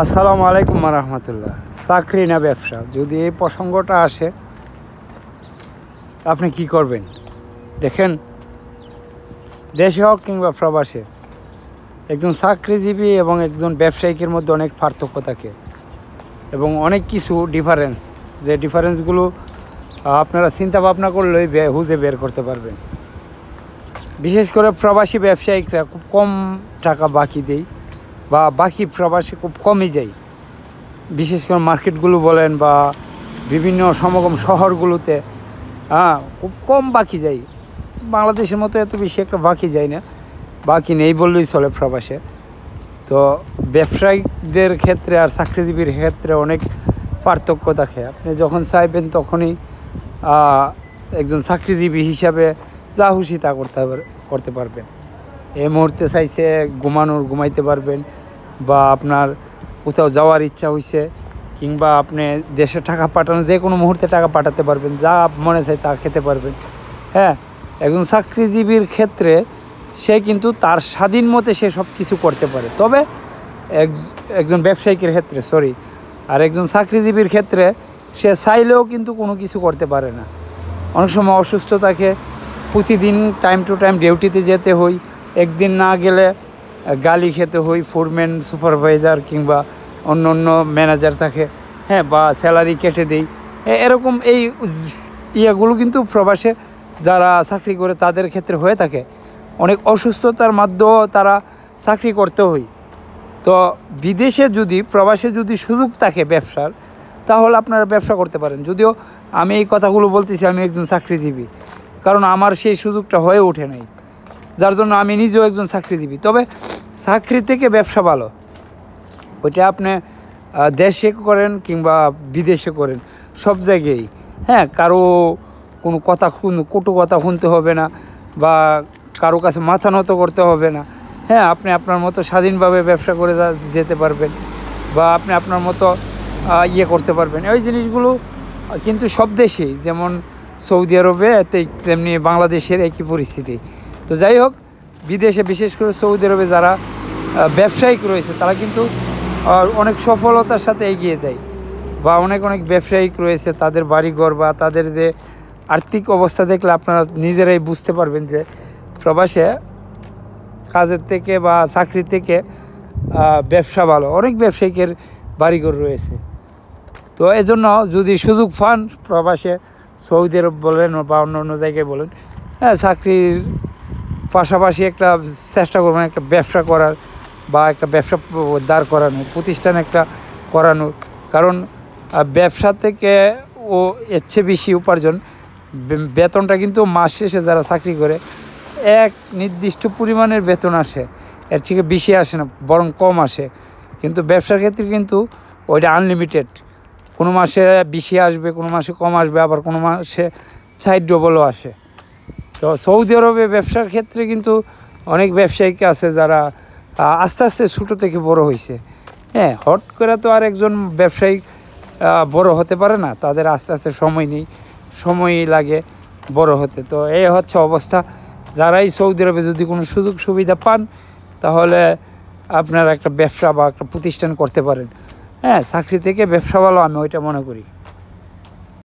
আসসালামু আলাইকুম রহমতুল্লাহ। চাকরি না ব্যবসা, যদি এই প্রসঙ্গটা আসে আপনি কি করবেন? দেখেন, দেশে হোক কিংবা প্রবাসে, একজন চাকরিজীবী এবং একজন ব্যবসায়িকের মধ্যে অনেক পার্থক্য থাকে এবং অনেক কিছু ডিফারেন্স, যে ডিফারেন্সগুলো আপনারা চিন্তা ভাবনা করলেই হুজে বের করতে পারবেন। বিশেষ করে প্রবাসী ব্যবসায়িকরা খুব কম টাকা বাকি দেয় বা বাকি প্রবাসী খুব কমই যায়। বিশেষ করে মার্কেটগুলো বলেন বা বিভিন্ন সমাগম শহরগুলোতে খুব কম বাকি যায়। বাংলাদেশের মতো এত বেশি একটা বাকি যায় না, বাকি নেই বললেই চলে প্রবাসে। তো ব্যবসায়িকদের ক্ষেত্রে আর চাকরিজীবীর ক্ষেত্রে অনেক পার্থক্য থাকে। আপনি যখন চাইবেন তখনই একজন চাকরিজীবী হিসাবে যা খুশি তা করতে পারবেন। এই মুহূর্তে চাইছে ঘুমাইতে পারবেন, বা আপনার কোথাও যাওয়ার ইচ্ছা হয়েছে কিংবা আপনি দেশে টাকা পাঠানো, যে কোনো মুহূর্তে টাকা পাঠাতে পারবেন, যা মনে চায় তা খেতে পারবেন। হ্যাঁ, একজন চাকরিজীবীর ক্ষেত্রে সে কিন্তু তার স্বাধীন মতে সে সব কিছু করতে পারে। তবে একজন ব্যবসায়িকের ক্ষেত্রে আর একজন চাকরিজীবীর ক্ষেত্রে সে চাইলেও কিন্তু কোনো কিছু করতে পারে না। অনেক সময় অসুস্থ থাকে, প্রতিদিন টাইম টু টাইম ডিউটিতে যেতে হয়, একদিন না গেলে গালি খেতে হয় ফোরম্যান, সুপারভাইজার কিংবা অন্য অন্য ম্যানেজার থাকে, বা স্যালারি কেটে দেই। এরকম এই ইয়েগুলো কিন্তু প্রবাসে যারা চাকরি করে তাদের ক্ষেত্রে হয়ে থাকে। অনেক অসুস্থতার মধ্যেও তারা চাকরি করতে হয়। তো বিদেশে প্রবাসে যদি সুযোগ থাকে ব্যবসার, তাহলে আপনারা ব্যবসা করতে পারেন। যদিও আমি এই কথাগুলো বলতেছি, আমি একজন চাকরিজীবী, কারণ আমার সেই সুযোগটা হয়ে ওঠে নাই, যার জন্য আমি নিজেও একজন চাকরিজীবী। তবে চাকরি থেকে ব্যবসা ভালো, ওইটা আপনি দেশে করেন কিংবা বিদেশে করেন, সব জায়গায় কারো কোনো কটু কথা শুনতে হবে না, বা কারো কাছে মাথা নত করতে হবে না। আপনি আপনার মতো স্বাধীনভাবে ব্যবসা করে যেতে পারবেন, বা আপনি আপনার মতো করতে পারবেন। ওই জিনিসগুলো কিন্তু সব দেশেই, যেমন সৌদি আরবে তেমনি বাংলাদেশের একই পরিস্থিতি। তো যাই হোক, বিদেশে বিশেষ করে সৌদি আরবে যারা ব্যবসায়িক রয়েছে তারা কিন্তু অনেক সফলতার সাথে এগিয়ে যায়, বা অনেক ব্যবসায়িক রয়েছে, তাদের বাড়িঘর বা তাদের যে আর্থিক অবস্থা দেখলে আপনারা নিজেরাই বুঝতে পারবেন যে প্রবাসে কাজের থেকে বা চাকরি থেকে ব্যবসা ভালো। অনেক ব্যবসায়িকের বাড়িঘর রয়েছে। তো এজন্য যদি সুযোগ পান প্রবাসে, সৌদি আরব বলেন বা অন্য অন্য জায়গায় বলেন, চাকরির পাশাপাশি একটা চেষ্টা করবেন একটা ব্যবসা করার, বা একটা ব্যবসা দাঁড় করানোর, প্রতিষ্ঠান একটা করানোর। কারণ ব্যবসা থেকে এর চেয়ে বেশি উপার্জন। বেতনটা কিন্তু মাস শেষে যারা চাকরি করে এক নির্দিষ্ট পরিমাণের বেতন আসে, এর থেকে বেশি আসে না, বরং কম আসে। কিন্তু ব্যবসার ক্ষেত্রে কিন্তু ওইটা আনলিমিটেড, কোনো মাসে বেশি আসবে, কোনো মাসে কম আসবে, আবার কোনো মাসে সাইড ডবলও আসে। তো সৌদি আরবে ব্যবসার ক্ষেত্রে কিন্তু অনেক ব্যবসায়িক আছে যারা আস্তে আস্তে ছোটো থেকে বড় হয়েছে। হট করে তো আর একজন ব্যবসায়িক বড় হতে পারে না, তাদের আস্তে আস্তে সময় লাগে বড় হতে। তো এই হচ্ছে অবস্থা। যারাই সৌদি আরবে যদি কোনো সুযোগ সুবিধা পান, তাহলে আপনারা একটা ব্যবসা বা একটা প্রতিষ্ঠান করতে পারেন। চাকরি থেকে ব্যবসা ভালো, আমি ওইটা মনে করি।